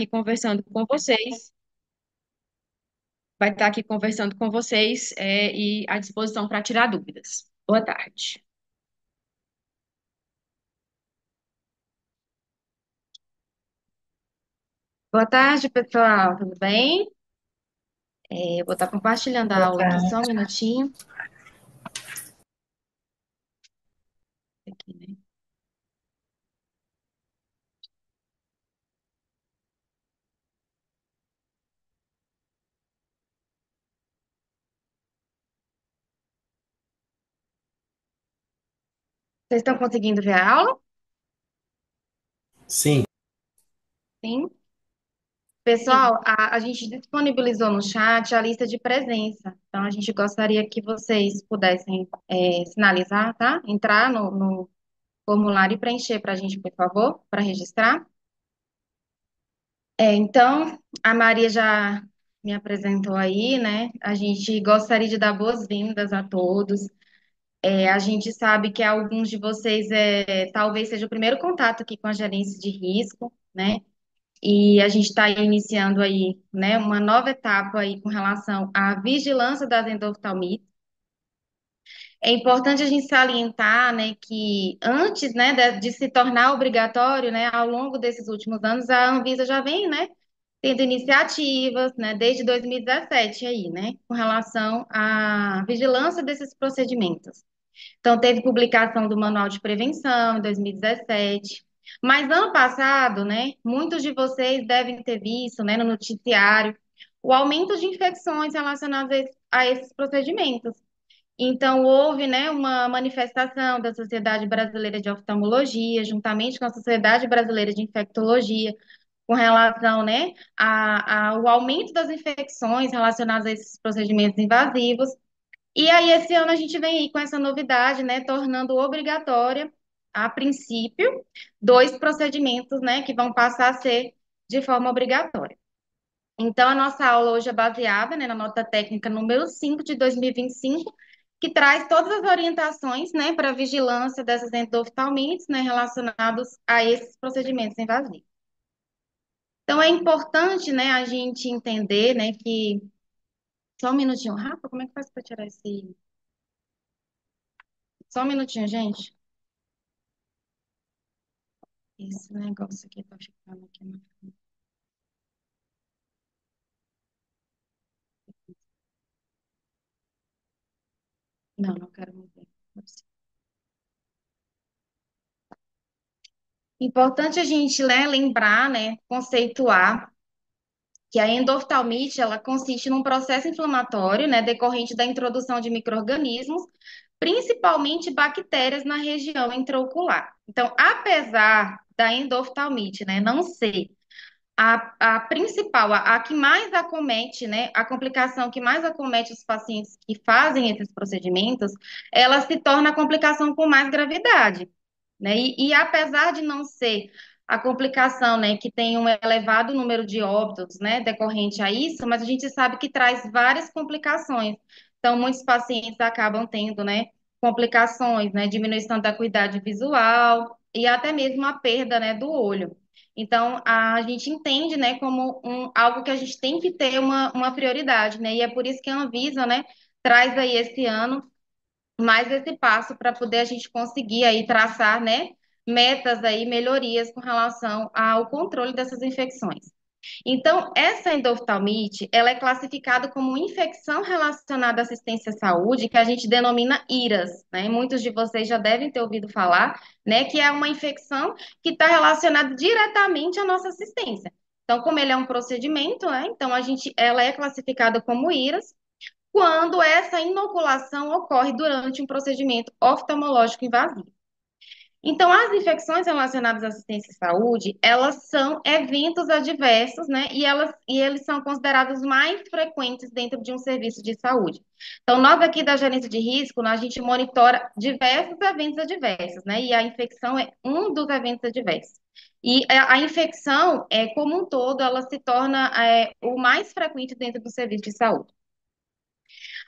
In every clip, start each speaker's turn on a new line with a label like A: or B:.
A: aqui conversando com vocês, vai estar aqui conversando com vocês, e à disposição para tirar dúvidas. Boa tarde. Boa tarde, pessoal. Tudo bem? Eu vou estar compartilhando a
B: Boa
A: aula aqui só um
B: tarde.
A: minutinho. Aqui, né? Vocês estão conseguindo ver a aula?
B: Sim,
A: Sim. Pessoal, a gente disponibilizou no chat a lista de presença. Então, a gente gostaria que vocês pudessem, sinalizar, tá? Entrar no formulário e preencher para a gente, por favor, para registrar. Então, a Maria já me apresentou aí, né? A gente gostaria de dar boas-vindas a todos. A gente sabe que alguns de vocês talvez seja o primeiro contato aqui com a gerência de risco, né? E a gente está iniciando aí, né, uma nova etapa aí com relação à vigilância das endoftalmites. É importante a gente salientar, né, que antes, né, de se tornar obrigatório, né, ao longo desses últimos anos, a Anvisa já vem, né, tendo iniciativas, né, desde 2017 aí, né, com relação à vigilância desses procedimentos. Então, teve publicação do Manual de Prevenção em 2017. Mas ano passado, né, muitos de vocês devem ter visto, né, no noticiário, o aumento de infecções relacionadas a esses procedimentos. Então, houve, né, uma manifestação da Sociedade Brasileira de Oftalmologia, juntamente com a Sociedade Brasileira de Infectologia, com relação, né, ao aumento das infecções relacionadas a esses procedimentos invasivos. E aí, esse ano a gente vem aí com essa novidade, né, tornando obrigatória, a princípio, dois procedimentos, né, que vão passar a ser de forma obrigatória. Então, a nossa aula hoje é baseada, né, na nota técnica número 5 de 2025, que traz todas as orientações, né, para a vigilância dessas endoftalmites, né, relacionados a esses procedimentos invasivos. Então, é importante, né, a gente entender, né, que... Só um minutinho, Rafa, como é que faz para tirar esse... Só um minutinho, gente. Esse negócio aqui tá ficando aqui na frente. Não, não quero mover. Importante a gente, né, lembrar, né, conceituar que a endoftalmite, ela consiste num processo inflamatório, né, decorrente da introdução de micro-organismos, principalmente bactérias na região intraocular. Então, apesar da endoftalmite, né, não ser a principal, a que mais acomete, né, a complicação que mais acomete os pacientes que fazem esses procedimentos, ela se torna a complicação com mais gravidade, né? E apesar de não ser a complicação, né, que tem um elevado número de óbitos, né, decorrente a isso, mas a gente sabe que traz várias complicações. Então, muitos pacientes acabam tendo, né, complicações, né, diminuição da acuidade visual e até mesmo a perda, né, do olho. Então, a gente entende, né, como algo que a gente tem que ter uma prioridade, né, e é por isso que a Anvisa, né, traz aí esse ano mais esse passo para poder a gente conseguir aí traçar, né, metas aí, melhorias com relação ao controle dessas infecções. Então, essa endoftalmite, ela é classificada como infecção relacionada à assistência à saúde, que a gente denomina IRAS, né? Muitos de vocês já devem ter ouvido falar, né, que é uma infecção que está relacionada diretamente à nossa assistência. Então, como ele é um procedimento, né, então ela é classificada como IRAS, quando essa inoculação ocorre durante um procedimento oftalmológico invasivo. Então, as infecções relacionadas à assistência à saúde, elas são eventos adversos, né? E eles são considerados mais frequentes dentro de um serviço de saúde. Então, nós aqui da gerência de risco, a gente monitora diversos eventos adversos, né? E a infecção é um dos eventos adversos. E a infecção, como um todo, ela se torna o mais frequente dentro do serviço de saúde.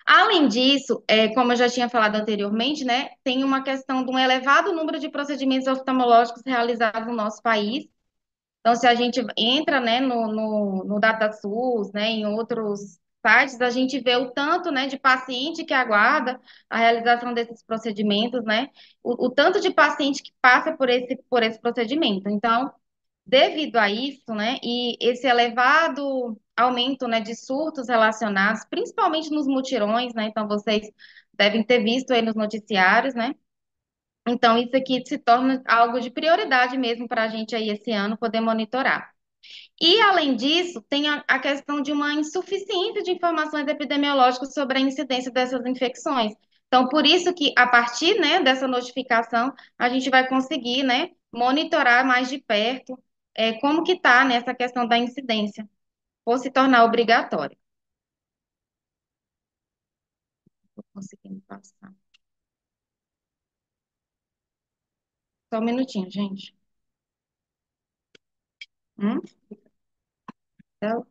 A: Além disso, como eu já tinha falado anteriormente, né, tem uma questão de um elevado número de procedimentos oftalmológicos realizados no nosso país, Então, se a gente entra, né, no DataSUS, né, em outros sites, a gente vê o tanto, né, de paciente que aguarda a realização desses procedimentos, né, o tanto de paciente que passa por esse procedimento. Então, devido a isso, né, e esse elevado aumento, né, de surtos relacionados, principalmente nos mutirões, né, então vocês devem ter visto aí nos noticiários, né, então isso aqui se torna algo de prioridade mesmo para a gente aí esse ano poder monitorar. E, além disso, tem a questão de uma insuficiência de informações epidemiológicas sobre a incidência dessas infecções. Então, por isso que, a partir, né, dessa notificação, a gente vai conseguir, né, monitorar mais de perto, como que está nessa questão da incidência, por se tornar obrigatório. Vou conseguir me passar. Só um minutinho, gente. Hum? Então,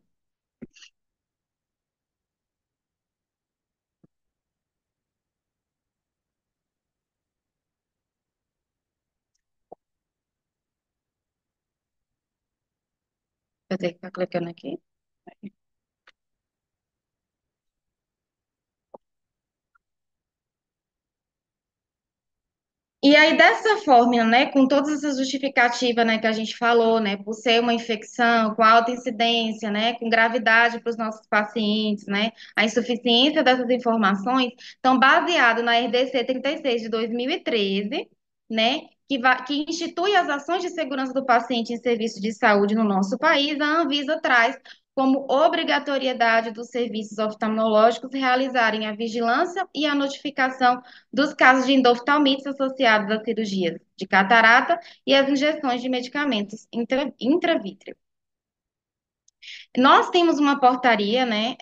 A: eu tenho que estar clicando aqui. E aí, dessa forma, né, com todas essas justificativas, né, que a gente falou, né, por ser uma infecção com alta incidência, né, com gravidade para os nossos pacientes, né, a insuficiência dessas informações, então, baseado na RDC 36 de 2013, né, que institui as ações de segurança do paciente em serviço de saúde no nosso país, a Anvisa traz como obrigatoriedade dos serviços oftalmológicos realizarem a vigilância e a notificação dos casos de endoftalmites associados às cirurgias de catarata e às injeções de medicamentos intravítreos. Nós temos uma portaria, né,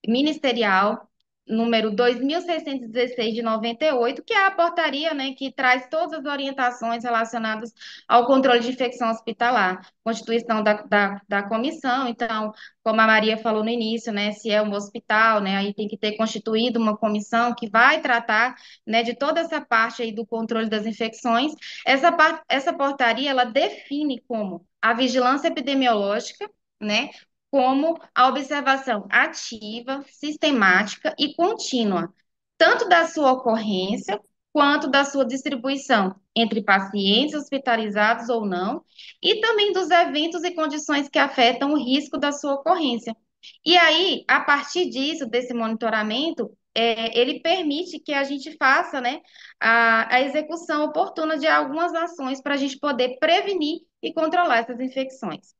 A: ministerial, número 2616 de 98, que é a portaria, né, que traz todas as orientações relacionadas ao controle de infecção hospitalar, constituição da comissão. Então, como a Maria falou no início, né, se é um hospital, né, aí tem que ter constituído uma comissão que vai tratar, né, de toda essa parte aí do controle das infecções. Essa portaria, ela define como a vigilância epidemiológica, né, como a observação ativa, sistemática e contínua, tanto da sua ocorrência quanto da sua distribuição entre pacientes hospitalizados ou não, e também dos eventos e condições que afetam o risco da sua ocorrência. E aí, a partir disso, desse monitoramento, ele permite que a gente faça, né, a execução oportuna de algumas ações para a gente poder prevenir e controlar essas infecções.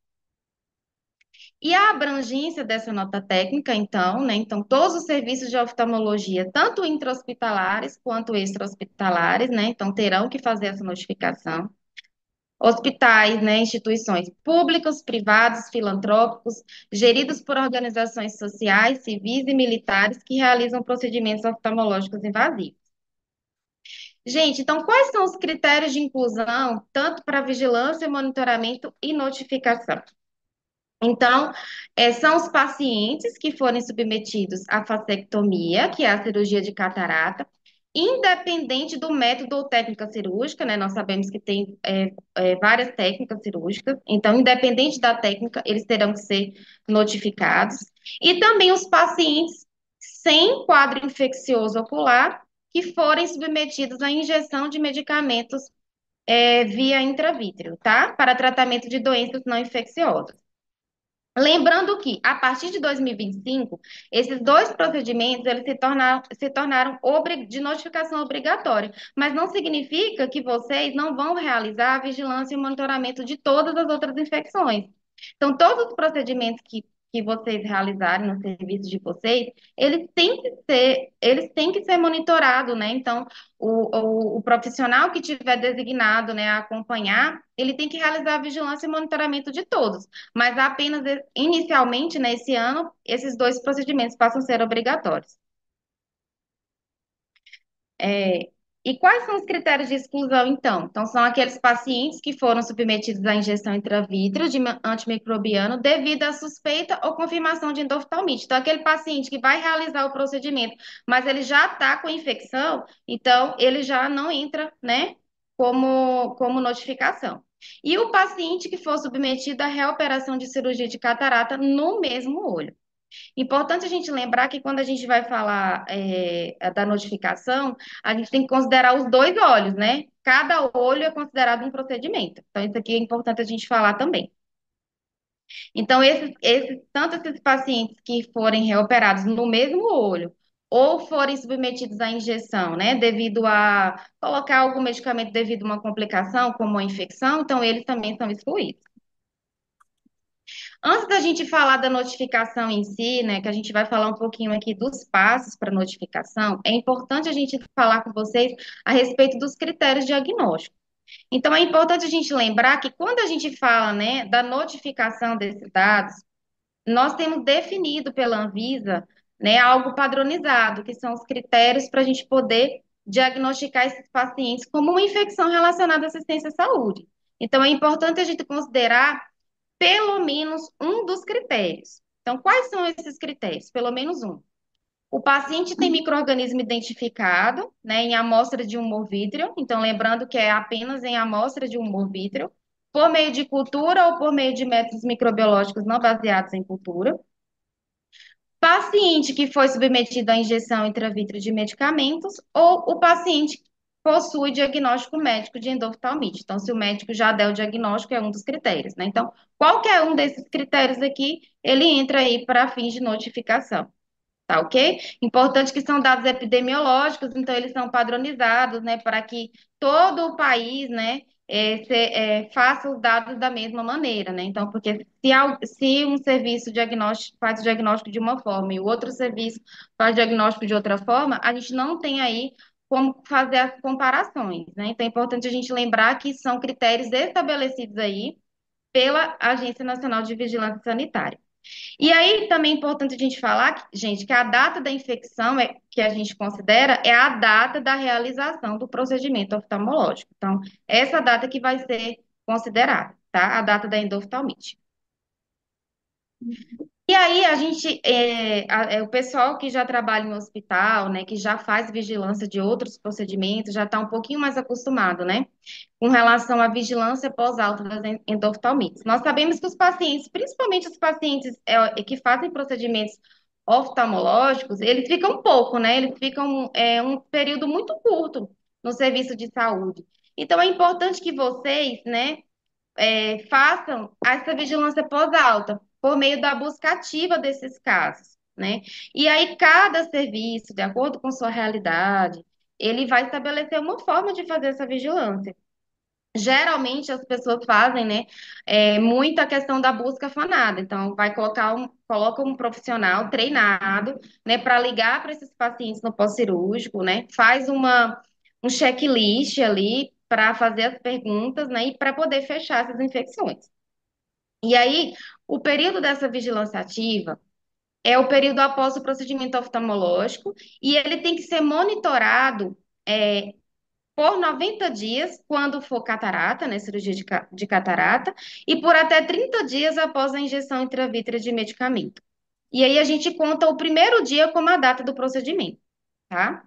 A: E a abrangência dessa nota técnica, então, né? Então, todos os serviços de oftalmologia, tanto intra-hospitalares quanto extra-hospitalares, né? Então, terão que fazer essa notificação. Hospitais, né? Instituições públicos, privados, filantrópicos, geridos por organizações sociais, civis e militares que realizam procedimentos oftalmológicos invasivos. Gente, então, quais são os critérios de inclusão, tanto para vigilância, monitoramento e notificação? Então, são os pacientes que forem submetidos à fasectomia, que é a cirurgia de catarata, independente do método ou técnica cirúrgica, né? Nós sabemos que tem várias técnicas cirúrgicas, então, independente da técnica, eles terão que ser notificados. E também os pacientes sem quadro infeccioso ocular, que forem submetidos à injeção de medicamentos via intravítreo, tá? Para tratamento de doenças não infecciosas. Lembrando que, a partir de 2025, esses dois procedimentos eles se tornaram de notificação obrigatória, mas não significa que vocês não vão realizar a vigilância e monitoramento de todas as outras infecções. Então, todos os procedimentos que vocês realizarem no serviço de vocês, eles têm que ser monitorados, né? Então, o profissional que tiver designado, né, a acompanhar, ele tem que realizar a vigilância e monitoramento de todos. Mas apenas inicialmente, nesse ano, esses dois procedimentos passam a ser obrigatórios. É, e quais são os critérios de exclusão, então? Então, são aqueles pacientes que foram submetidos à injeção intravítrea de antimicrobiano devido à suspeita ou confirmação de endoftalmite. Então, aquele paciente que vai realizar o procedimento, mas ele já está com infecção, então ele já não entra, né, como notificação. E o paciente que for submetido à reoperação de cirurgia de catarata no mesmo olho. Importante a gente lembrar que quando a gente vai falar da notificação, a gente tem que considerar os dois olhos, né? Cada olho é considerado um procedimento. Então, isso aqui é importante a gente falar também. Então, tanto esses pacientes que forem reoperados no mesmo olho, ou forem submetidos à injeção, né, devido a colocar algum medicamento devido a uma complicação, como uma infecção, então eles também são excluídos. Antes da gente falar da notificação em si, né, que a gente vai falar um pouquinho aqui dos passos para notificação, é importante a gente falar com vocês a respeito dos critérios diagnósticos. Então, é importante a gente lembrar que quando a gente fala, né, da notificação desses dados, nós temos definido pela Anvisa, né, algo padronizado, que são os critérios para a gente poder diagnosticar esses pacientes como uma infecção relacionada à assistência à saúde. Então, é importante a gente considerar pelo menos um dos critérios. Então, quais são esses critérios? Pelo menos um. O paciente tem micro-organismo identificado, né, em amostra de humor vítreo, então lembrando que é apenas em amostra de humor vítreo, por meio de cultura ou por meio de métodos microbiológicos não baseados em cultura. Paciente que foi submetido à injeção intravítrea de medicamentos ou o paciente possui diagnóstico médico de endoftalmite. Então, se o médico já der o diagnóstico, é um dos critérios, né? Então, qualquer um desses critérios aqui, ele entra aí para fins de notificação. Tá, ok? Importante que são dados epidemiológicos, então eles são padronizados, né, para que todo o país, né, faça os dados da mesma maneira, né? Então, porque se um serviço diagnóstico faz o diagnóstico de uma forma e o outro serviço faz o diagnóstico de outra forma, a gente não tem aí como fazer as comparações, né? Então, é importante a gente lembrar que são critérios estabelecidos aí pela Agência Nacional de Vigilância Sanitária. E aí também é importante a gente falar, gente, que a data da infecção que a gente considera é a data da realização do procedimento oftalmológico. Então, essa data que vai ser considerada, tá? A data da endoftalmite. E aí a gente, o pessoal que já trabalha em hospital, né, que já faz vigilância de outros procedimentos, já está um pouquinho mais acostumado, né, com relação à vigilância pós-alta das endoftalmites. Nós sabemos que os pacientes, principalmente os pacientes que fazem procedimentos oftalmológicos, eles ficam um pouco, né, eles ficam um período muito curto no serviço de saúde. Então é importante que vocês, né, façam essa vigilância pós-alta por meio da busca ativa desses casos, né? E aí cada serviço, de acordo com sua realidade, ele vai estabelecer uma forma de fazer essa vigilância. Geralmente as pessoas fazem, né, muita questão da busca fanada. Então, coloca um profissional treinado, né, para ligar para esses pacientes no pós-cirúrgico, né, faz um checklist ali para fazer as perguntas, né, e para poder fechar essas infecções. E aí, o período dessa vigilância ativa é o período após o procedimento oftalmológico e ele tem que ser monitorado por 90 dias, quando for catarata, né, cirurgia de catarata, e por até 30 dias após a injeção intravítrea de medicamento. E aí a gente conta o primeiro dia como a data do procedimento, tá?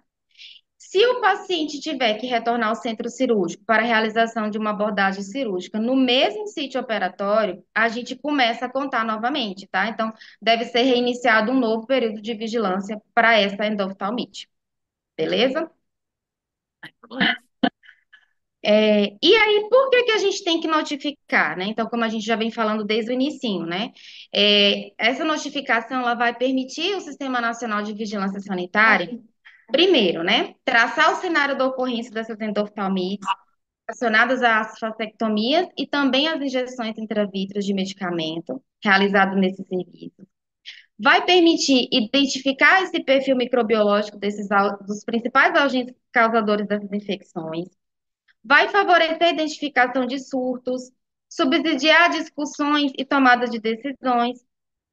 A: Se o paciente tiver que retornar ao centro cirúrgico para a realização de uma abordagem cirúrgica no mesmo sítio operatório, a gente começa a contar novamente, tá? Então, deve ser reiniciado um novo período de vigilância para essa endoftalmite, beleza? E aí, por que que a gente tem que notificar, né? Então, como a gente já vem falando desde o inicinho, né? Essa notificação, ela vai permitir o Sistema Nacional de Vigilância Sanitária, primeiro, né? Traçar o cenário da ocorrência dessas endoftalmites relacionadas às vasectomias e também às injeções intravítreas de medicamento realizado nesse serviço. Vai permitir identificar esse perfil microbiológico dos principais agentes causadores dessas infecções, vai favorecer a identificação de surtos, subsidiar discussões e tomadas de decisões,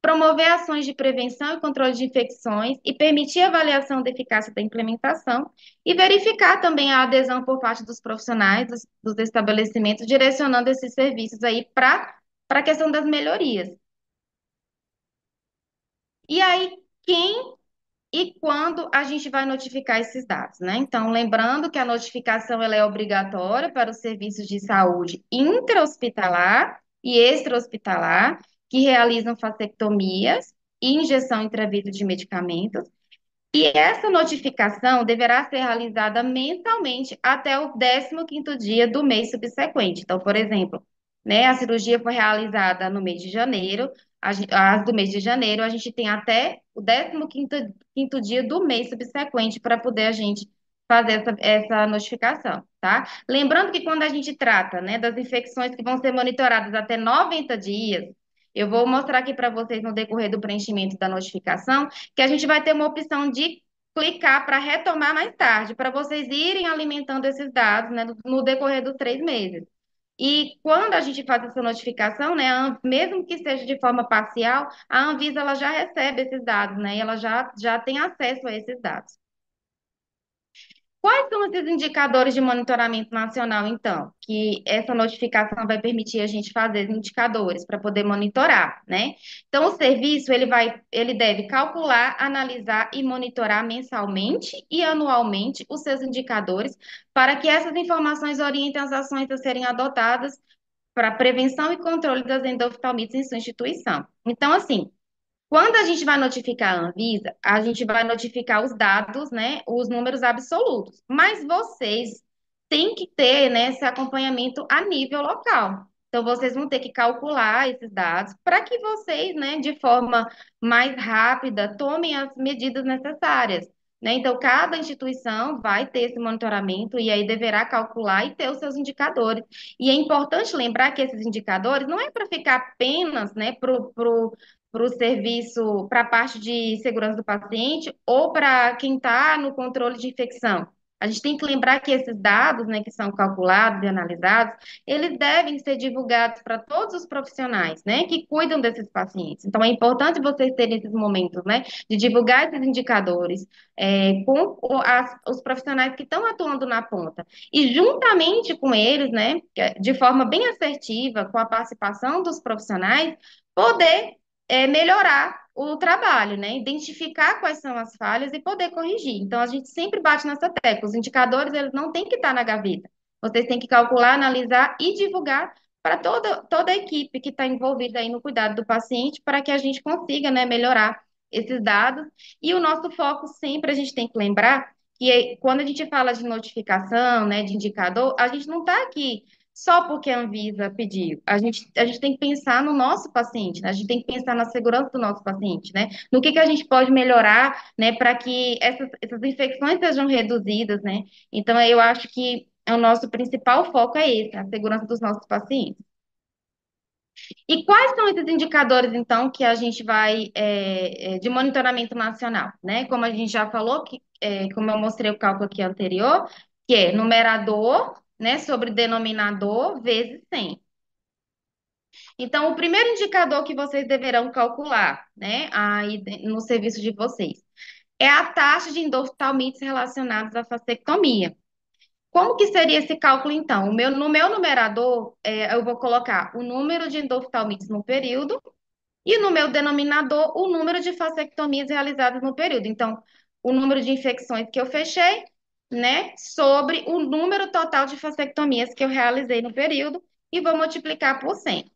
A: promover ações de prevenção e controle de infecções e permitir a avaliação da eficácia da implementação e verificar também a adesão por parte dos profissionais dos estabelecimentos, direcionando esses serviços aí para a questão das melhorias. E aí, quem e quando a gente vai notificar esses dados, né? Então, lembrando que a notificação ela é obrigatória para os serviços de saúde intra-hospitalar e extra-hospitalar que realizam vasectomias e injeção intravítrea de medicamentos. E essa notificação deverá ser realizada mensalmente até o 15º dia do mês subsequente. Então, por exemplo, né, a cirurgia foi realizada no mês de janeiro, as do mês de janeiro, a gente tem até o 15º dia do mês subsequente para poder a gente fazer essa notificação, tá? Lembrando que quando a gente trata, né, das infecções que vão ser monitoradas até 90 dias, eu vou mostrar aqui para vocês no decorrer do preenchimento da notificação, que a gente vai ter uma opção de clicar para retomar mais tarde, para vocês irem alimentando esses dados, né, no decorrer dos 3 meses. E quando a gente faz essa notificação, né, mesmo que seja de forma parcial, a Anvisa ela já recebe esses dados, né, e ela já tem acesso a esses dados. Quais são esses indicadores de monitoramento nacional, então? Que essa notificação vai permitir a gente fazer indicadores para poder monitorar, né? Então, o serviço ele deve calcular, analisar e monitorar mensalmente e anualmente os seus indicadores para que essas informações orientem as ações a serem adotadas para prevenção e controle das endoftalmites em sua instituição. Então, assim, quando a gente vai notificar a Anvisa, a gente vai notificar os dados, né, os números absolutos. Mas vocês têm que ter, né, esse acompanhamento a nível local. Então, vocês vão ter que calcular esses dados para que vocês, né, de forma mais rápida, tomem as medidas necessárias. Né? Então, cada instituição vai ter esse monitoramento e aí deverá calcular e ter os seus indicadores. E é importante lembrar que esses indicadores não é para ficar apenas, né, para o serviço, para a parte de segurança do paciente ou para quem está no controle de infecção. A gente tem que lembrar que esses dados, né, que são calculados e analisados, eles devem ser divulgados para todos os profissionais, né, que cuidam desses pacientes. Então, é importante vocês terem esses momentos, né, de divulgar esses indicadores com os profissionais que estão atuando na ponta. E juntamente com eles, né, de forma bem assertiva, com a participação dos profissionais, poder melhorar o trabalho, né? Identificar quais são as falhas e poder corrigir. Então, a gente sempre bate nessa tecla. Os indicadores, eles não têm que estar na gaveta. Vocês têm que calcular, analisar e divulgar para toda a equipe que está envolvida aí no cuidado do paciente, para que a gente consiga, né, melhorar esses dados. E o nosso foco sempre, a gente tem que lembrar que quando a gente fala de notificação, né, de indicador, a gente não está aqui só porque a Anvisa pediu. A gente tem que pensar no nosso paciente, né? A gente tem que pensar na segurança do nosso paciente, né? No que a gente pode melhorar, né, para que essas infecções sejam reduzidas, né? Então, eu acho que o nosso principal foco é esse, a segurança dos nossos pacientes. E quais são esses indicadores, então, que a gente vai, de monitoramento nacional, né? Como a gente já falou, como eu mostrei o cálculo aqui anterior, que é numerador, né, sobre denominador vezes 100. Então, o primeiro indicador que vocês deverão calcular, né, aí no serviço de vocês, é a taxa de endoftalmites relacionados à vasectomia. Como que seria esse cálculo, então? No meu numerador, eu vou colocar o número de endoftalmites no período e no meu denominador, o número de vasectomias realizadas no período. Então, o número de infecções que eu fechei, né, sobre o número total de vasectomias que eu realizei no período e vou multiplicar por 100.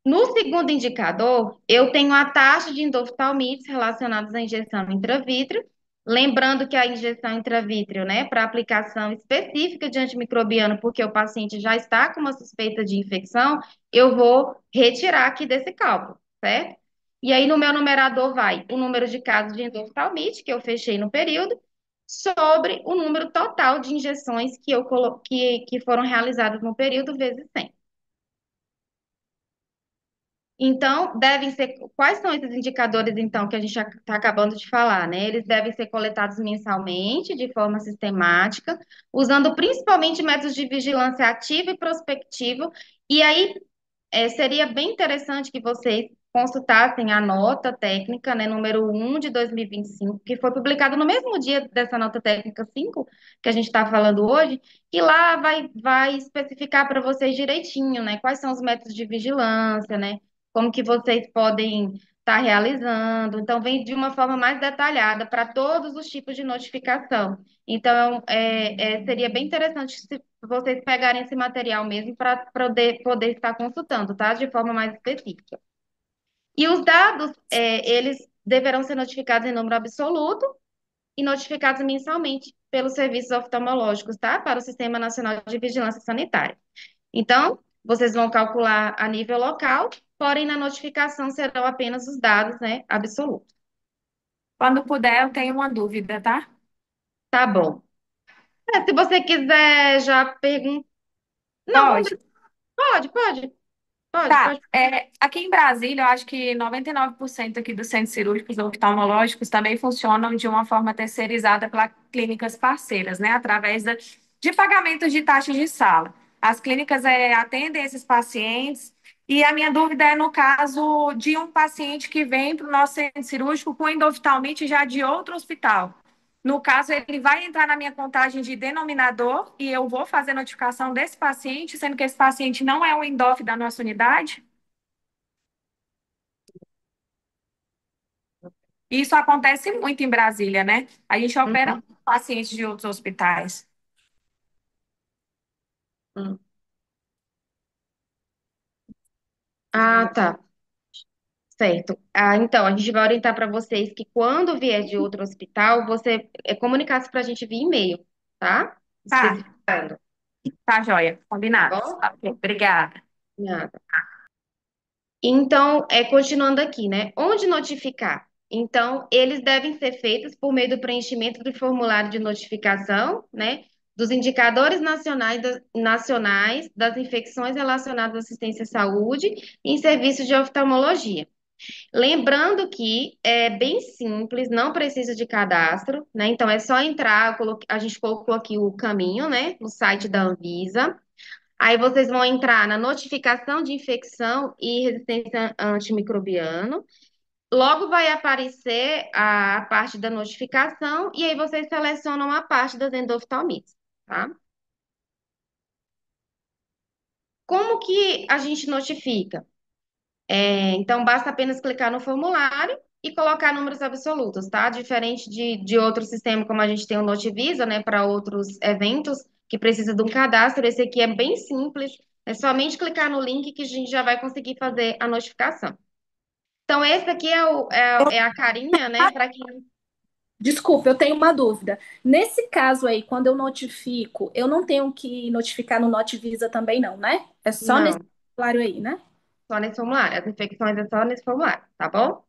A: No segundo indicador, eu tenho a taxa de endoftalmites relacionadas à injeção intravítrea. Lembrando que a injeção intravítrea, né, para aplicação específica de antimicrobiano, porque o paciente já está com uma suspeita de infecção, eu vou retirar aqui desse cálculo, certo? E aí, no meu numerador, vai o número de casos de endoftalmite que eu fechei no período, sobre o número total de injeções que foram realizadas no período, vezes 100. Então, devem ser. Quais são esses indicadores, então, que a gente está acabando de falar, né? Eles devem ser coletados mensalmente, de forma sistemática, usando principalmente métodos de vigilância ativa e prospectiva. E aí, seria bem interessante que vocês consultassem a nota técnica, né, número 1 de 2025, que foi publicada no mesmo dia dessa nota técnica 5 que a gente está falando hoje, que lá vai especificar para vocês direitinho, né, quais são os métodos de vigilância, né, como que vocês podem está realizando. Então, vem de uma forma mais detalhada para todos os tipos de notificação. Então, seria bem interessante se vocês pegarem esse material mesmo para poder estar consultando, tá? De forma mais específica. E os dados, eles deverão ser notificados em número absoluto e notificados mensalmente pelos serviços oftalmológicos, tá? Para o Sistema Nacional de Vigilância Sanitária. Então, vocês vão calcular a nível local, porém na notificação serão apenas os dados, né, absolutos.
B: Quando puder, eu tenho uma dúvida, tá?
A: Tá bom. Se você quiser já perguntar. Não,
B: Pode.
A: pode, pode, pode,
B: Tá,
A: pode.
B: aqui em Brasília, eu acho que 99% aqui dos centros cirúrgicos oftalmológicos também funcionam de uma forma terceirizada para clínicas parceiras, né? Através de pagamentos de taxas de sala. As clínicas atendem esses pacientes e a minha dúvida é no caso de um paciente que vem para o nosso centro cirúrgico com endoftalmite já de outro hospital. No caso, ele vai entrar na minha contagem de denominador e eu vou fazer notificação desse paciente, sendo que esse paciente não é o endof da nossa unidade. Isso acontece muito em Brasília, né? A gente opera
A: Uhum,
B: pacientes de outros hospitais.
A: uhum. Ah, tá. Certo. Ah, então, a gente vai orientar para vocês que quando vier de outro hospital, você comunicasse para a gente via e-mail, tá?
B: Tá,
A: Especificando,
B: tá, joia.
A: tá
B: Combinado.
A: bom?
B: Ok, obrigada.
A: Nada. Então, continuando aqui, né? Onde notificar? Então, eles devem ser feitos por meio do preenchimento do formulário de notificação, né? Dos indicadores nacionais das infecções relacionadas à assistência à saúde e em serviços de oftalmologia. Lembrando que é bem simples, não precisa de cadastro, né? Então, é só entrar, a gente colocou aqui o caminho, né? No site da Anvisa. Aí vocês vão entrar na notificação de infecção e resistência antimicrobiano. Logo vai aparecer a parte da notificação e aí vocês selecionam a parte das endoftalmites, tá? Como que a gente notifica? Então basta apenas clicar no formulário e colocar números absolutos, tá? Diferente de outro sistema, como a gente tem o Notivisa, né, para outros eventos que precisa de um cadastro, esse aqui é bem simples, é somente clicar no link que a gente já vai conseguir fazer a notificação. Então, esse aqui é a carinha, né, para quem...
C: Desculpa, eu tenho uma dúvida. Nesse caso aí, quando eu notifico, eu não tenho que notificar no Notivisa também, não, né? É só nesse
A: Não,
C: formulário aí, né?
A: só nesse formulário. As infecções é só nesse formulário, tá bom?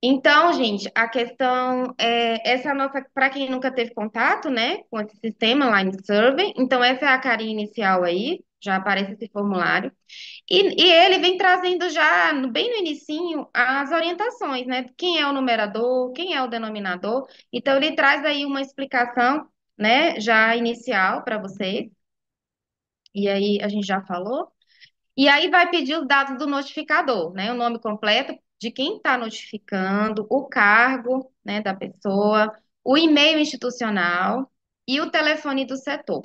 A: Então, gente, a questão essa é a nossa, para quem nunca teve contato, né, com esse sistema Line Survey, então essa é a carinha inicial aí, já aparece esse formulário. E ele vem trazendo já, bem no inicinho, as orientações, né? Quem é o numerador, quem é o denominador. Então, ele traz aí uma explicação, né, já inicial para vocês. E aí, a gente já falou. E aí vai pedir os dados do notificador, né? O nome completo de quem está notificando, o cargo, né, da pessoa, o e-mail institucional e o telefone do setor,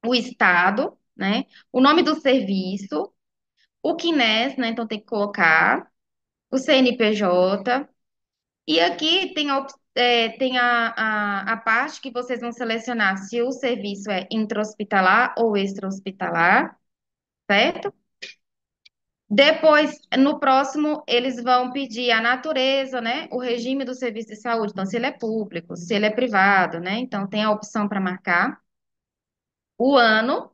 A: o estado, né? O nome do serviço, o CNES, né? Então tem que colocar o CNPJ. E aqui tem tem a parte que vocês vão selecionar se o serviço é intra-hospitalar ou extra-hospitalar, certo? Depois, no próximo, eles vão pedir a natureza, né? O regime do serviço de saúde. Então, se ele é público, se ele é privado, né? Então, tem a opção para marcar o ano,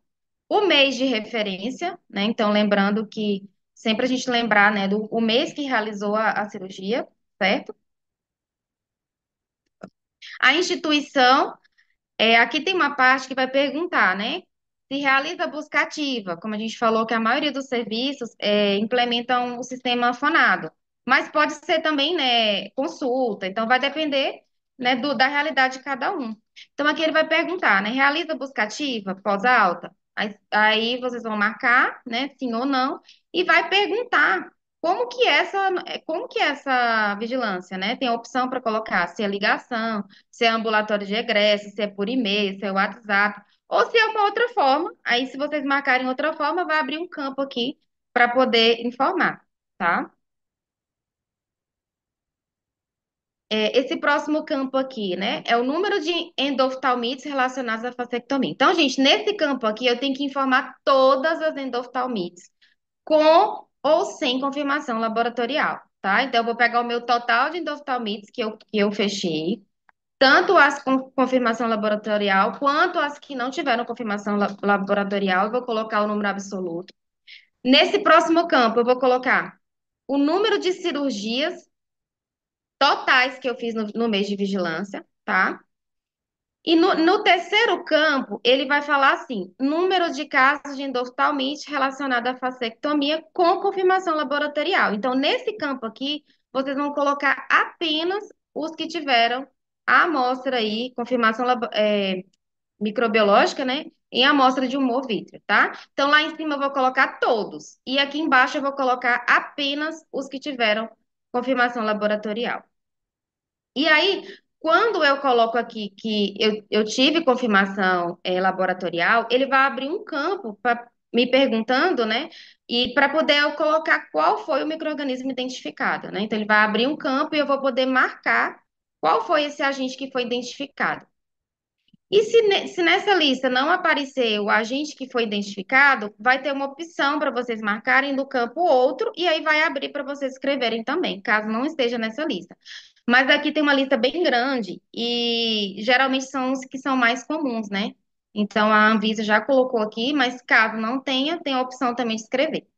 A: o mês de referência, né? Então, lembrando que sempre a gente lembrar, né, do o mês que realizou a cirurgia, certo? A instituição. Aqui tem uma parte que vai perguntar, né? Se realiza a busca ativa, como a gente falou que a maioria dos serviços implementam o sistema fonado, mas pode ser também, né, consulta, então vai depender, né, da realidade de cada um. Então aqui ele vai perguntar, né? Realiza a busca ativa pós alta? Aí vocês vão marcar, né, sim ou não, e vai perguntar como que é essa vigilância, né? Tem a opção para colocar se é ligação, se é ambulatório de egresso, se é por e-mail, se é WhatsApp, ou se é uma outra forma. Aí, se vocês marcarem outra forma, vai abrir um campo aqui para poder informar, tá? esse próximo campo aqui, né? É o número de endoftalmites relacionadas à vasectomia. Então, gente, nesse campo aqui, eu tenho que informar todas as endoftalmites, com ou sem confirmação laboratorial, tá? Então, eu vou pegar o meu total de endoftalmites que eu fechei, tanto as com confirmação laboratorial, quanto as que não tiveram confirmação laboratorial, eu vou colocar o número absoluto. Nesse próximo campo, eu vou colocar o número de cirurgias totais que eu fiz no mês de vigilância, tá? E no terceiro campo, ele vai falar assim: número de casos de endoftalmite relacionada à vasectomia com confirmação laboratorial. Então, nesse campo aqui, vocês vão colocar apenas os que tiveram a amostra aí, confirmação microbiológica, né? Em amostra de humor vítreo, tá? Então, lá em cima eu vou colocar todos. E aqui embaixo eu vou colocar apenas os que tiveram confirmação laboratorial. E aí, quando eu coloco aqui que eu tive confirmação laboratorial, ele vai abrir um campo me perguntando, né? E para poder eu colocar qual foi o micro-organismo identificado, né? Então, ele vai abrir um campo e eu vou poder marcar qual foi esse agente que foi identificado. E se nessa lista não aparecer o agente que foi identificado, vai ter uma opção para vocês marcarem no campo outro, e aí vai abrir para vocês escreverem também, caso não esteja nessa lista. Mas aqui tem uma lista bem grande, e geralmente são os que são mais comuns, né? Então a Anvisa já colocou aqui, mas caso não tenha, tem a opção também de escrever.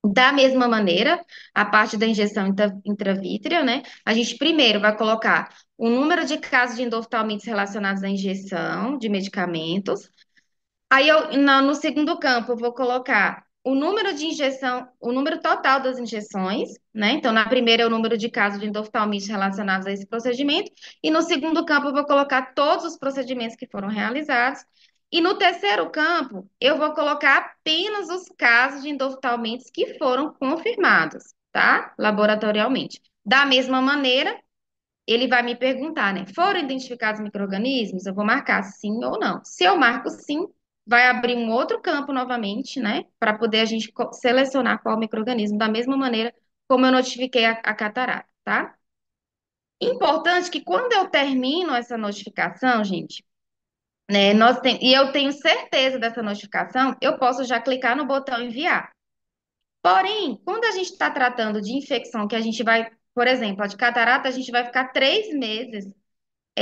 A: Da mesma maneira, a parte da injeção intravítrea, né? A gente primeiro vai colocar o número de casos de endoftalmites relacionados à injeção de medicamentos. Aí, no segundo campo, eu vou colocar o número de injeção, o número total das injeções, né? Então, na primeira é o número de casos de endoftalmites relacionados a esse procedimento. E no segundo campo, eu vou colocar todos os procedimentos que foram realizados. E no terceiro campo, eu vou colocar apenas os casos de endoftalmites que foram confirmados, tá? Laboratorialmente. Da mesma maneira, ele vai me perguntar, né? Foram identificados micro-organismos? Eu vou marcar sim ou não. Se eu marco sim, vai abrir um outro campo novamente, né? Para poder a gente selecionar qual micro-organismo, da mesma maneira como eu notifiquei a catarata, tá? Importante que quando eu termino essa notificação, gente, né? E eu tenho certeza dessa notificação, eu posso já clicar no botão enviar. Porém, quando a gente está tratando de infecção que a gente vai, por exemplo, a de catarata, a gente vai ficar 3 meses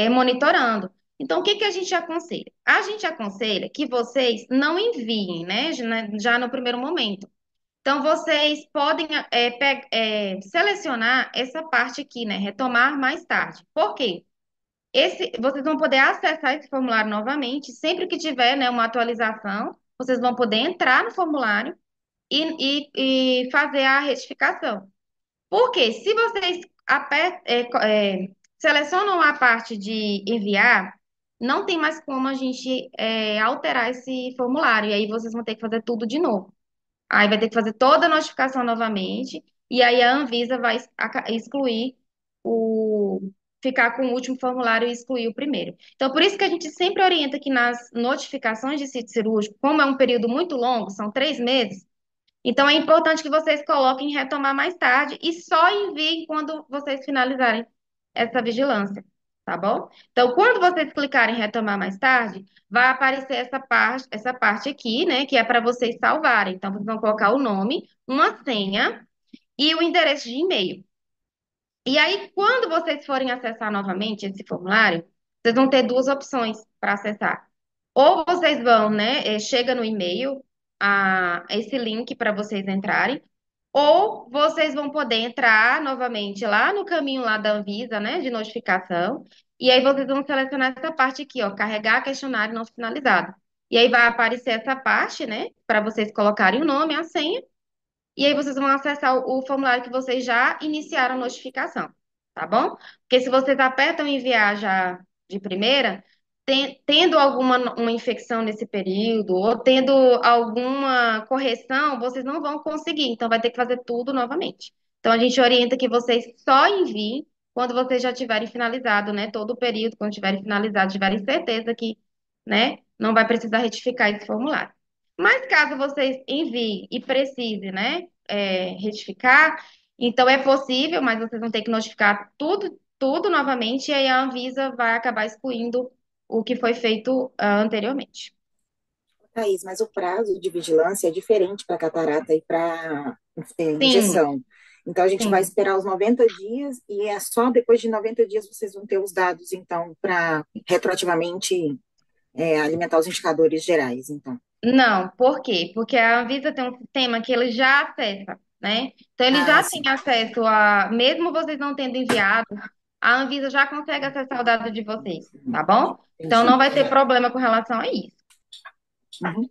A: monitorando. Então, o que que a gente aconselha? A gente aconselha que vocês não enviem, né, já no primeiro momento. Então, vocês podem selecionar essa parte aqui, né, retomar mais tarde. Por quê? Vocês vão poder acessar esse formulário novamente, sempre que tiver, né, uma atualização, vocês vão poder entrar no formulário e fazer a retificação. Porque se vocês selecionam a parte de enviar, não tem mais como a gente alterar esse formulário. E aí vocês vão ter que fazer tudo de novo. Aí vai ter que fazer toda a notificação novamente. E aí a Anvisa vai excluir o. Ficar com o último formulário e excluir o primeiro. Então, por isso que a gente sempre orienta que nas notificações de sítio cirúrgico, como é um período muito longo, são 3 meses, então, é importante que vocês coloquem retomar mais tarde e só enviem quando vocês finalizarem essa vigilância, tá bom? Então, quando vocês clicarem em retomar mais tarde, vai aparecer essa parte aqui, né, que é para vocês salvarem. Então, vocês vão colocar o nome, uma senha e o endereço de e-mail. E aí, quando vocês forem acessar novamente esse formulário, vocês vão ter duas opções para acessar. Ou vocês vão, né, chega no e-mail esse link para vocês entrarem, ou vocês vão poder entrar novamente lá no caminho lá da Anvisa, né, de notificação, e aí vocês vão selecionar essa parte aqui, ó, carregar questionário não finalizado. E aí vai aparecer essa parte, né, para vocês colocarem o nome, a senha, e aí vocês vão acessar o formulário que vocês já iniciaram a notificação, tá bom? Porque se vocês apertam enviar já de primeira, tendo alguma uma infecção nesse período, ou tendo alguma correção, vocês não vão conseguir, então vai ter que fazer tudo novamente. Então a gente orienta que vocês só enviem quando vocês já tiverem finalizado, né, todo o período, quando tiverem finalizado, tiverem certeza que, né, não vai precisar retificar esse formulário. Mas caso vocês enviem e precisem, né, retificar, Então é possível, mas vocês vão ter que notificar tudo novamente, e aí a Anvisa vai acabar excluindo o que foi feito anteriormente.
D: Thaís, mas o prazo de vigilância é diferente para catarata e para
A: Sim,
D: injeção. Então, a gente vai
A: sim.
D: esperar os 90 dias e é só depois de 90 dias vocês vão ter os dados, então, para retroativamente alimentar os indicadores gerais, então.
A: Não, por quê? Porque a Anvisa tem um sistema que ele já acessa, né? Então ele
D: Ah,
A: já tem
D: sim,
A: acesso a, mesmo vocês não tendo enviado, a Anvisa já consegue acessar o dado de vocês, tá bom? Então
D: entendi.
A: não vai ter problema com relação a isso.
D: Uhum.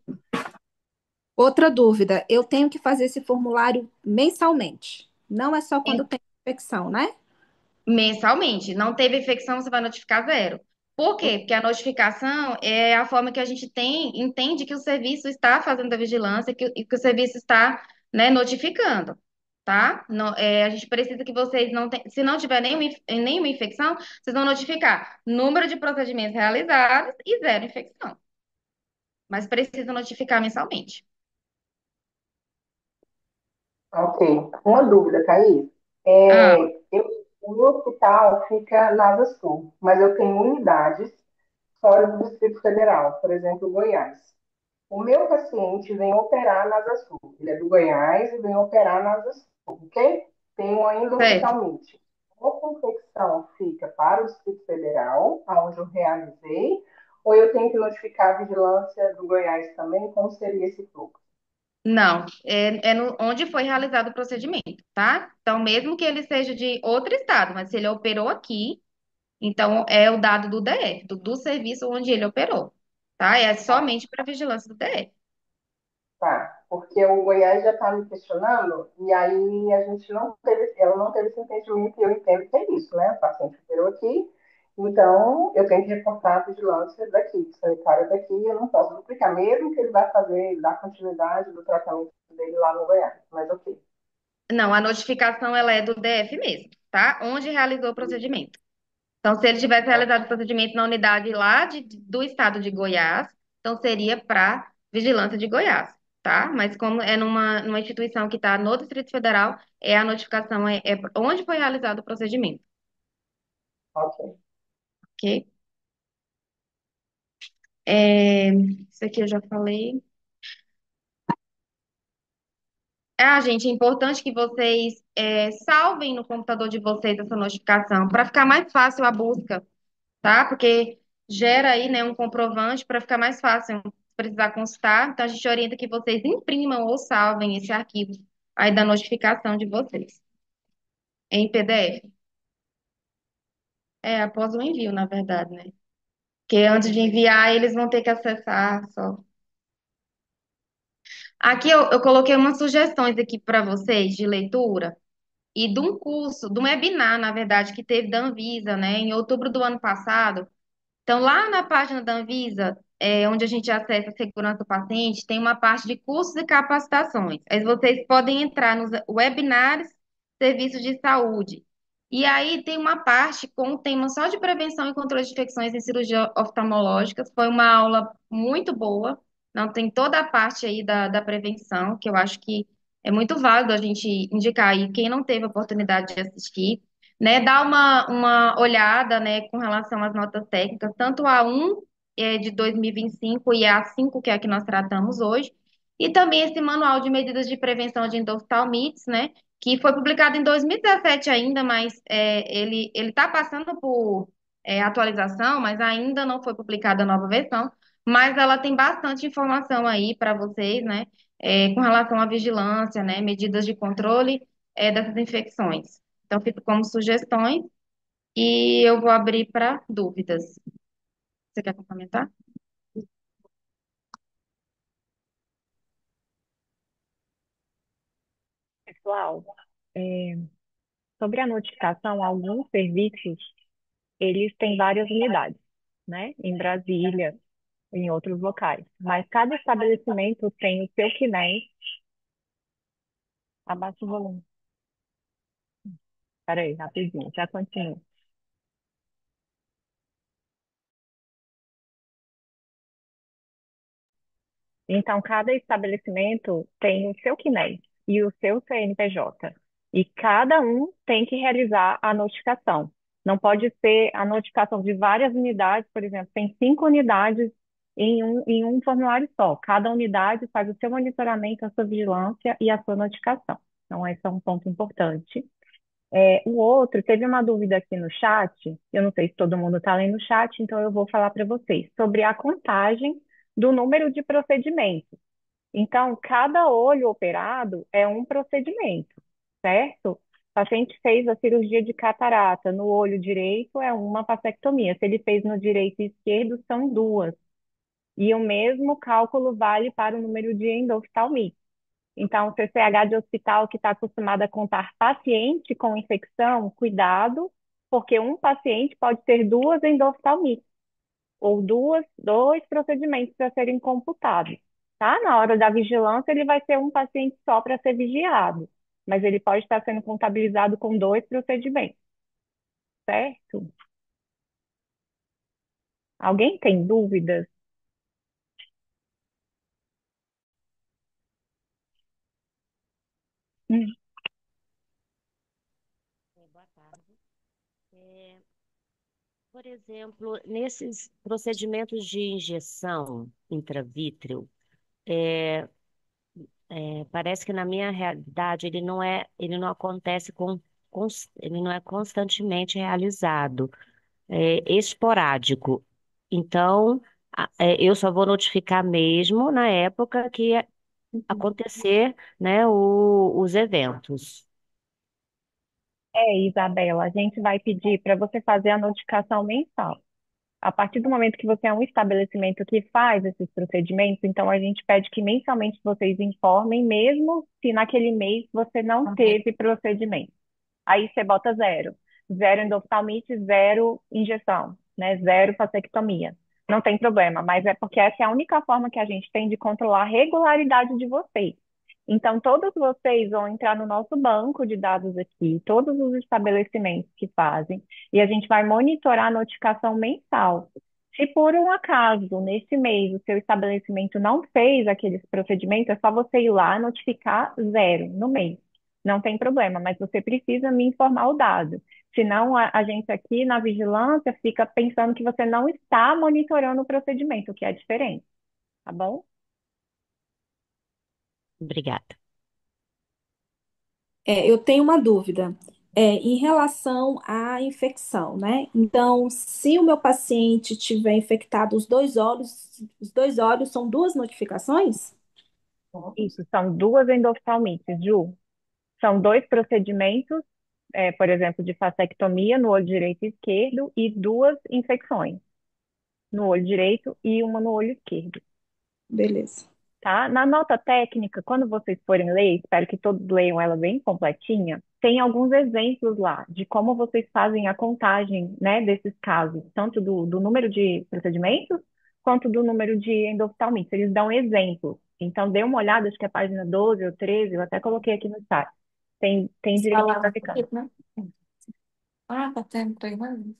C: Outra dúvida, eu tenho que fazer esse formulário mensalmente. Não é só quando tem infecção, né?
A: Mensalmente. Não teve infecção, você vai notificar zero. Por quê? Porque a notificação é a forma que a gente entende que o serviço está fazendo a vigilância e que o serviço está, né, notificando, tá? A gente precisa que vocês não tenham, se não tiver nenhuma infecção, vocês vão notificar número de procedimentos realizados e zero infecção. Mas precisa notificar mensalmente.
E: Ok. Uma dúvida, Thaís.
A: Ah,
E: O meu hospital fica na Asa Sul, mas eu tenho unidades fora do Distrito Federal, por exemplo, Goiás. O meu paciente vem operar na Asa Sul. Ele é do Goiás e vem operar na Asa Sul, ok? Tenho ainda
A: certo.
E: oftalmite. Essa infecção fica para o Distrito Federal, onde eu realizei, ou eu tenho que notificar a vigilância do Goiás também? Como seria esse fluxo?
A: Não, onde foi realizado o procedimento, tá? Então, mesmo que ele seja de outro estado, mas se ele operou aqui, então é o dado do DF, do serviço onde ele operou, tá? É
E: Tá.
A: somente para vigilância do DF.
E: Tá, porque o Goiás já está me questionando, e aí a gente não teve, ela não teve esse entendimento, e eu entendo que é isso, né? O paciente operou aqui, então eu tenho que reportar a vigilância daqui, sanitária daqui, eu não posso duplicar, mesmo que ele vá fazer, dar continuidade do tratamento dele lá no Goiás, mas ok.
A: Não, a notificação ela é do DF mesmo, tá? Onde realizou o procedimento. Então, se ele tivesse realizado o procedimento na unidade lá do estado de Goiás, então seria para vigilância de Goiás, tá? Mas como é numa instituição que está no Distrito Federal, a notificação é onde foi realizado o procedimento,
E: Ok.
A: ok? Isso aqui eu já falei. Ah, gente, é importante que vocês salvem no computador de vocês essa notificação para ficar mais fácil a busca, tá? Porque gera aí, né, um comprovante para ficar mais fácil precisar consultar. Então a gente orienta que vocês imprimam ou salvem esse arquivo aí da notificação de vocês em PDF. Após o envio, na verdade, né? Porque antes de enviar, eles vão ter que acessar só. Aqui eu coloquei umas sugestões aqui para vocês de leitura. E de um curso, de um webinar, na verdade, que teve da Anvisa, né, em outubro do ano passado. Então, lá na página da Anvisa, onde a gente acessa a segurança do paciente, tem uma parte de cursos e capacitações. Aí vocês podem entrar nos webinars, serviços de saúde. E aí tem uma parte com o tema só de prevenção e controle de infecções em cirurgia oftalmológicas. Foi uma aula muito boa. Não tem toda a parte aí da prevenção, que eu acho que é muito válido a gente indicar aí quem não teve a oportunidade de assistir, né? Dá uma olhada, né, com relação às notas técnicas, tanto a 1 de 2025 e a 5, que é a que nós tratamos hoje, e também esse manual de medidas de prevenção de endoftalmites, né, que foi publicado em 2017 ainda, mas ele está passando por atualização, mas ainda não foi publicada a nova versão, mas ela tem bastante informação aí para vocês, né, com relação à vigilância, né, medidas de controle dessas infecções. Então, fica como sugestões e eu vou abrir para dúvidas. Você quer complementar?
F: Pessoal, é, sobre a notificação, alguns serviços, eles têm várias unidades, né? Em Brasília, em outros locais. Mas cada estabelecimento tem o seu KNES. Abaixa o volume. Peraí, rapidinho, já continuo. Então, cada estabelecimento tem o seu KNES e o seu CNPJ. E cada um tem que realizar a notificação. Não pode ser a notificação de várias unidades, por exemplo, tem 5 unidades em um formulário só. Cada unidade faz o seu monitoramento, a sua vigilância e a sua notificação. Então, esse é um ponto importante. O outro, teve uma dúvida aqui no chat, eu não sei se todo mundo está lendo o chat, então eu vou falar para vocês, sobre a contagem do número de procedimentos. Então, cada olho operado é um procedimento, certo? O paciente fez a cirurgia de catarata no olho direito, é uma vasectomia. Se ele fez no direito e esquerdo, são duas. E o mesmo cálculo vale para o número de endoftalmites. Então, o CCH de hospital que está acostumado a contar paciente com infecção, cuidado, porque um paciente pode ter duas endoftalmites ou dois procedimentos para serem computados, tá? Na hora da vigilância, ele vai ser um paciente só para ser vigiado, mas ele pode estar sendo contabilizado com dois procedimentos, certo? Alguém tem dúvidas? Hum.
G: Boa tarde. É, por exemplo, nesses procedimentos de injeção intravítreo, é, parece que na minha realidade ele não acontece ele não é constantemente realizado, é esporádico. Então, eu só vou notificar mesmo na época que acontecer, né, os eventos.
F: Isabela, a gente vai pedir para você fazer a notificação mensal. A partir do momento que você é um estabelecimento que faz esses procedimentos, então a gente pede que mensalmente vocês informem, mesmo se naquele mês você não teve procedimento. Aí você bota zero. Zero endoftalmite, zero injeção, né? Zero vasectomia. Não tem problema, mas é porque essa é a única forma que a gente tem de controlar a regularidade de vocês. Então, todos vocês vão entrar no nosso banco de dados aqui, todos os estabelecimentos que fazem, e a gente vai monitorar a notificação mensal. Se por um acaso, nesse mês, o seu estabelecimento não fez aqueles procedimentos, é só você ir lá notificar zero no mês. Não tem problema, mas você precisa me informar o dado. Senão, a gente aqui na vigilância fica pensando que você não está monitorando o procedimento, o que é diferente, tá bom?
G: Obrigada.
C: Eu tenho uma dúvida. Em relação à infecção, né? Então, se o meu paciente tiver infectado os dois olhos são duas notificações?
F: Isso, são duas endoftalmites, Ju. São dois procedimentos, por exemplo, de vasectomia no olho direito e esquerdo e duas infecções no olho direito e uma no olho esquerdo.
C: Beleza.
F: Tá? Na nota técnica, quando vocês forem ler, espero que todos leiam ela bem completinha, tem alguns exemplos lá de como vocês fazem a contagem, né, desses casos, tanto do número de procedimentos quanto do número de endoftalmites. Eles dão exemplos. Então, dê uma olhada, acho que é a página 12 ou 13, eu até coloquei aqui no site. Tem direitinho
B: Falava
F: explicando.
B: né? Ah, tá tendo treinamento.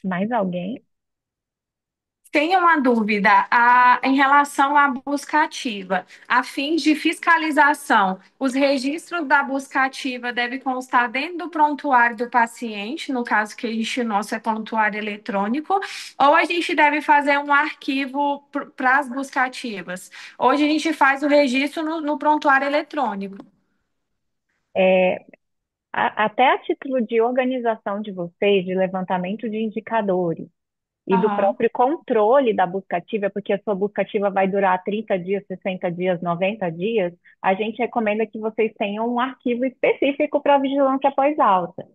F: Mais alguém?
B: Tenho uma dúvida em relação à busca ativa. A fim de fiscalização, os registros da busca ativa devem constar dentro do prontuário do paciente, no caso que a gente, nosso é prontuário eletrônico, ou a gente deve fazer um arquivo para as buscas ativas? Hoje a gente faz o registro no prontuário eletrônico.
F: É, até a título de organização de vocês, de levantamento de indicadores, e do
B: Aham,
F: próprio controle da busca ativa, porque a sua busca ativa vai durar 30 dias, 60 dias, 90 dias, a gente recomenda que vocês tenham um arquivo específico para vigilância pós-alta.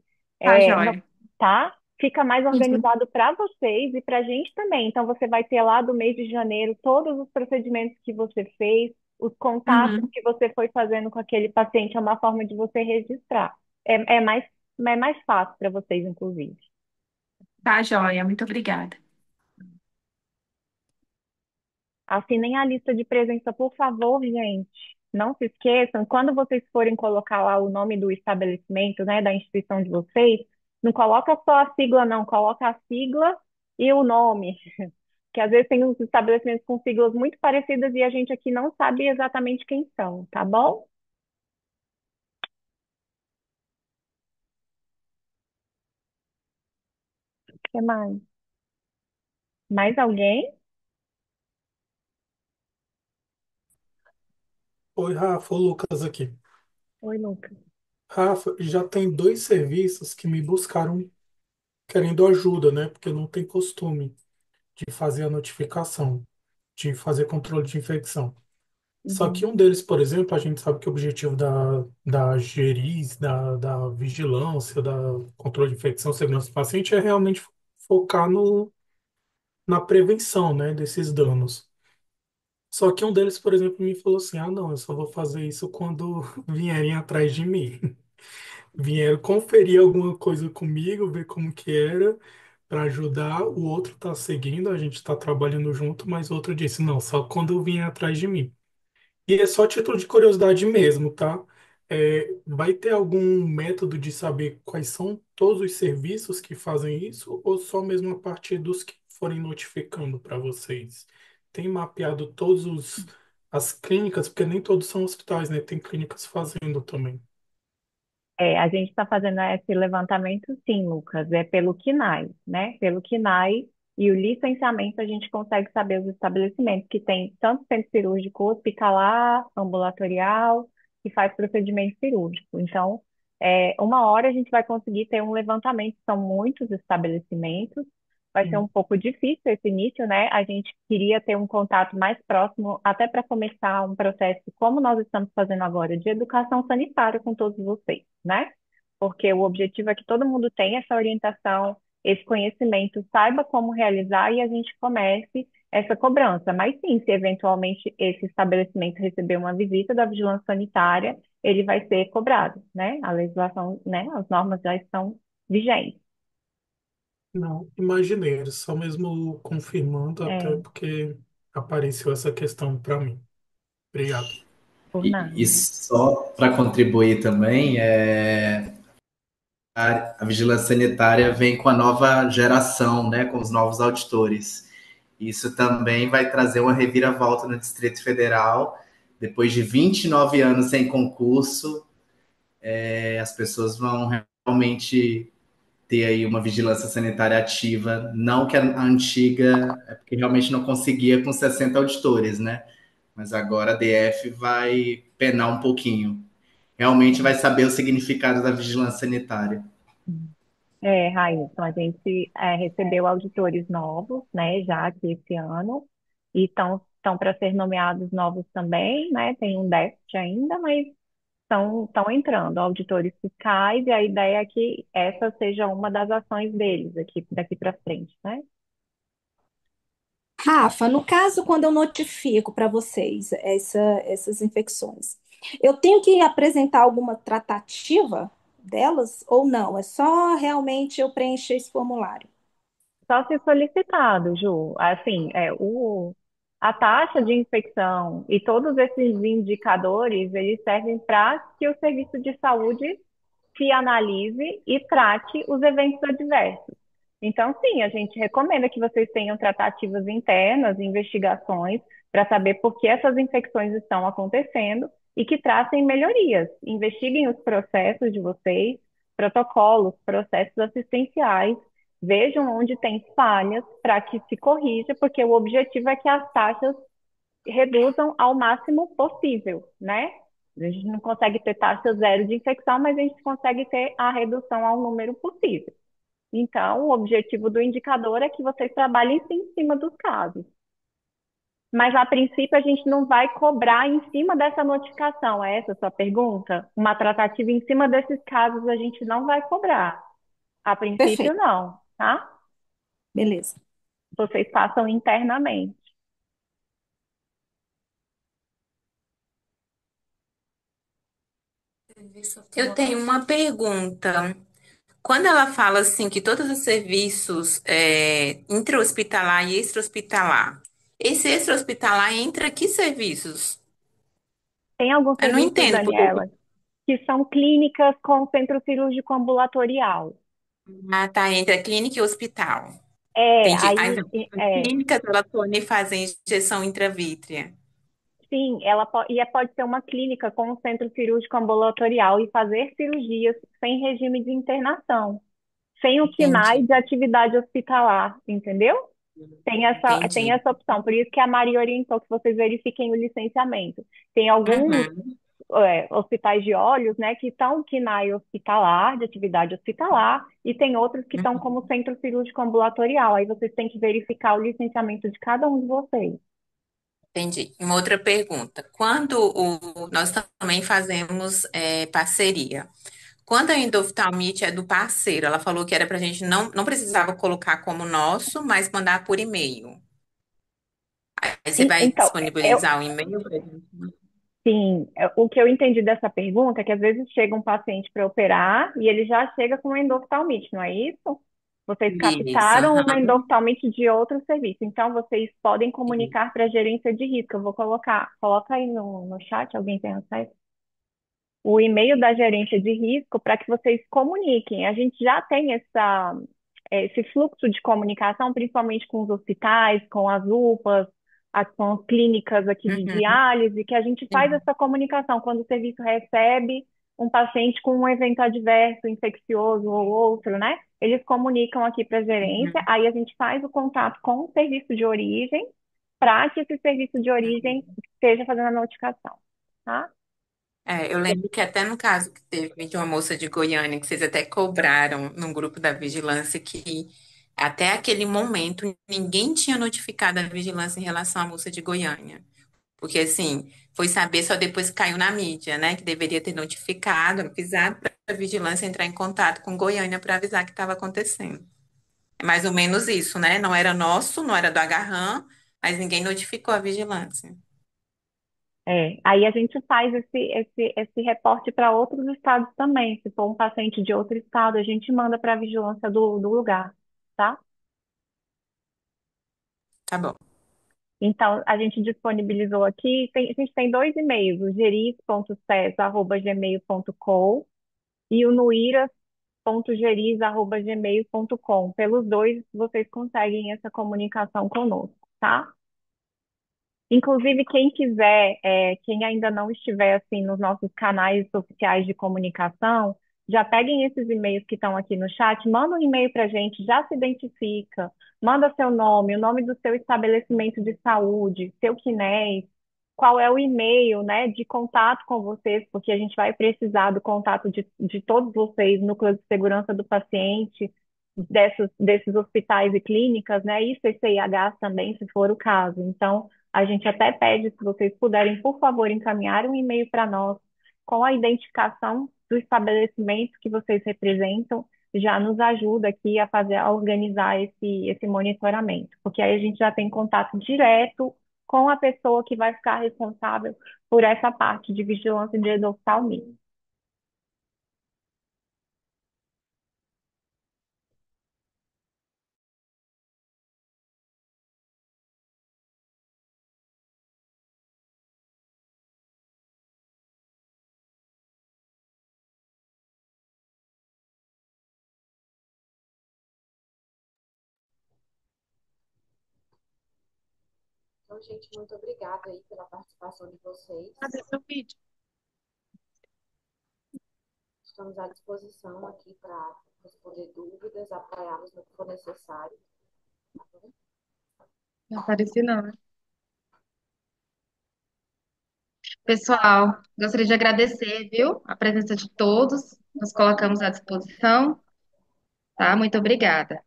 B: tá,
F: Não,
B: joia.
F: tá? Fica mais
B: Uhum,
F: organizado para vocês e para a gente também. Então, você vai ter lá do mês de janeiro todos os procedimentos que você fez, os contatos
B: uhum,
F: que você foi fazendo com aquele paciente, é uma forma de você registrar. É mais fácil para vocês, inclusive.
B: tá, joia. Muito obrigada.
F: Assinem a lista de presença, por favor, gente. Não se esqueçam, quando vocês forem colocar lá o nome do estabelecimento, né, da instituição de vocês, não coloca só a sigla, não, coloca a sigla e o nome, que porque às vezes tem uns estabelecimentos com siglas muito parecidas e a gente aqui não sabe exatamente quem são, tá bom? O que mais? Mais alguém?
H: Oi, Rafa, o Lucas aqui.
F: Oi, Lucas.
H: Rafa, já tem dois serviços que me buscaram querendo ajuda, né? Porque não tem costume de fazer a notificação, de fazer controle de infecção. Só que
F: Uhum.
H: um deles, por exemplo, a gente sabe que o objetivo da GERIS, da vigilância, da controle de infecção, segurança do paciente é realmente focar na prevenção, né, desses danos. Só que um deles, por exemplo, me falou assim: ah, não, eu só vou fazer isso quando vierem atrás de mim. Vieram conferir alguma coisa comigo, ver como que era, para ajudar. O outro tá seguindo, a gente tá trabalhando junto, mas o outro disse: não, só quando vier atrás de mim. E é só título de curiosidade mesmo, tá? Vai ter algum método de saber quais são todos os serviços que fazem isso, ou só mesmo a partir dos que forem notificando para vocês? Tem mapeado as clínicas, porque nem todos são hospitais, né? Tem clínicas fazendo também.
F: A gente está fazendo esse levantamento, sim, Lucas, é pelo KNAI, né? Pelo KNAI e o licenciamento a gente consegue saber os estabelecimentos que tem tanto centro cirúrgico hospitalar, ambulatorial, que faz procedimento cirúrgico. Então, uma hora a gente vai conseguir ter um levantamento, são muitos estabelecimentos, vai ser um
H: Hum.
F: pouco difícil esse início, né? A gente queria ter um contato mais próximo, até para começar um processo, como nós estamos fazendo agora, de educação sanitária com todos vocês, né? Porque o objetivo é que todo mundo tenha essa orientação, esse conhecimento, saiba como realizar e a gente comece essa cobrança. Mas sim, se eventualmente esse estabelecimento receber uma visita da vigilância sanitária, ele vai ser cobrado, né? A legislação, né? As normas já estão vigentes.
H: Não, imaginei, era só mesmo confirmando, até
F: É,
H: porque apareceu essa questão para mim. Obrigado.
F: por
I: E
F: nada.
I: só para contribuir também, a vigilância sanitária vem com a nova geração, né, com os novos auditores. Isso também vai trazer uma reviravolta no Distrito Federal. Depois de 29 anos sem concurso, as pessoas vão realmente ter aí uma vigilância sanitária ativa. Não que a antiga, é porque realmente não conseguia com 60 auditores, né? Mas agora a DF vai penar um pouquinho. Realmente vai saber o significado da vigilância sanitária.
F: Raíssa, a gente recebeu auditores novos, né, já aqui esse ano, e estão para ser nomeados novos também, né, tem um déficit ainda, mas estão entrando auditores fiscais, e a ideia é que essa seja uma das ações deles aqui, daqui para frente, né?
C: Rafa, no caso, quando eu notifico para vocês essas infecções, eu tenho que apresentar alguma tratativa delas ou não? É só realmente eu preencher esse formulário?
F: Só se solicitado, Ju. Assim, a taxa de infecção e todos esses indicadores, eles servem para que o serviço de saúde se analise e trate os eventos adversos. Então, sim, a gente recomenda que vocês tenham tratativas internas, investigações, para saber por que essas infecções estão acontecendo e que tracem melhorias. Investiguem os processos de vocês, protocolos, processos assistenciais, vejam onde tem falhas para que se corrija, porque o objetivo é que as taxas reduzam ao máximo possível, né? A gente não consegue ter taxa zero de infecção, mas a gente consegue ter a redução ao número possível. Então, o objetivo do indicador é que vocês trabalhem em cima dos casos. Mas, a princípio, a gente não vai cobrar em cima dessa notificação. É essa a sua pergunta? Uma tratativa em cima desses casos a gente não vai cobrar. A princípio,
C: Perfeito,
F: não, tá?
C: beleza.
F: Vocês façam internamente.
J: Eu tenho uma pergunta. Quando ela fala assim que todos os serviços intra-hospitalar e extra-hospitalar, esse extra-hospitalar entra que serviços?
F: Tem alguns
J: Eu não
F: serviços,
J: entendo, porque
F: Daniela, que são clínicas com centro cirúrgico ambulatorial.
J: tá entre a clínica e o hospital. Entendi. As
F: Aí,
J: clínicas, elas podem fazer injeção intravítrea.
F: sim, pode ser uma clínica com um centro cirúrgico ambulatorial e fazer cirurgias sem regime de internação, sem o KNAI
J: Entendi,
F: de atividade hospitalar, entendeu? Tem
J: entendi.
F: essa opção, por isso que a Maria orientou que vocês verifiquem o licenciamento. Tem alguns
J: Uhum,
F: hospitais de olhos, né, que estão KNAI hospitalar, de atividade hospitalar, e tem outros que estão como
J: uhum.
F: centro cirúrgico ambulatorial. Aí vocês têm que verificar o licenciamento de cada um de vocês.
J: Entendi. Uma outra pergunta. Nós também fazemos parceria. Quando a endoftalmite é do parceiro, ela falou que era para a gente não precisava colocar como nosso, mas mandar por e-mail. Aí você vai
F: Então,
J: disponibilizar o e-mail para gente?
F: sim, o que eu entendi dessa pergunta é que às vezes chega um paciente para operar e ele já chega com uma endoftalmite, não é isso? Vocês
J: Isso.
F: captaram uma
J: Aham.
F: endoftalmite de outro serviço, então vocês podem comunicar para a gerência de risco. Eu vou coloca aí no chat, alguém tem acesso? O e-mail da gerência de risco para que vocês comuniquem. A gente já tem esse fluxo de comunicação, principalmente com os hospitais, com as UPAs, com as clínicas aqui de
J: Uhum.
F: diálise, que a gente faz
J: Sim.
F: essa comunicação quando o serviço recebe um paciente com um evento adverso, infeccioso ou outro, né? Eles comunicam aqui para a gerência,
J: Uhum.
F: aí a gente faz o contato com o serviço de origem, para que esse serviço de origem esteja fazendo a notificação, tá?
J: Eu lembro que até no caso que teve de uma moça de Goiânia, que vocês até cobraram num grupo da vigilância, que até aquele momento ninguém tinha notificado a vigilância em relação à moça de Goiânia. Porque, assim, foi saber só depois que caiu na mídia, né? Que deveria ter notificado, avisado para a vigilância entrar em contato com Goiânia para avisar que estava acontecendo. É mais ou menos isso, né? Não era nosso, não era do Agarram, mas ninguém notificou a vigilância.
F: Aí a gente faz esse reporte para outros estados também. Se for um paciente de outro estado, a gente manda para a vigilância do lugar, tá?
J: Tá bom.
F: Então, a gente disponibilizou aqui, a gente tem dois e-mails, o geris.ces@gmail.com e o nuiras.geris@gmail.com. Pelos dois, vocês conseguem essa comunicação conosco, tá? Inclusive, quem quiser, quem ainda não estiver assim nos nossos canais oficiais de comunicação, já peguem esses e-mails que estão aqui no chat, manda um e-mail para a gente, já se identifica, manda seu nome, o nome do seu estabelecimento de saúde, seu CNES, qual é o e-mail, né, de contato com vocês, porque a gente vai precisar do contato de todos vocês, núcleo de segurança do paciente, desses hospitais e clínicas, né, e CCIH também, se for o caso. Então, a gente até pede, se vocês puderem, por favor, encaminhar um e-mail para nós com a identificação do estabelecimento que vocês representam, já nos ajuda aqui a organizar esse monitoramento, porque aí a gente já tem contato direto com a pessoa que vai ficar responsável por essa parte de vigilância de oftalmia.
D: Então, gente, muito obrigada aí pela participação de vocês.
A: Fazer seu vídeo.
D: Estamos à disposição aqui para responder dúvidas, apoiá-los no que for necessário. Tá bom?
A: Não apareci, não, né? Pessoal, gostaria de agradecer, viu, a presença de todos. Nos colocamos à disposição, tá? Muito obrigada.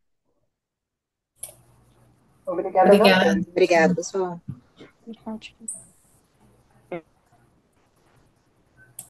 E: Obrigada a
I: Obrigada.
E: vocês.
D: Obrigada, pessoal.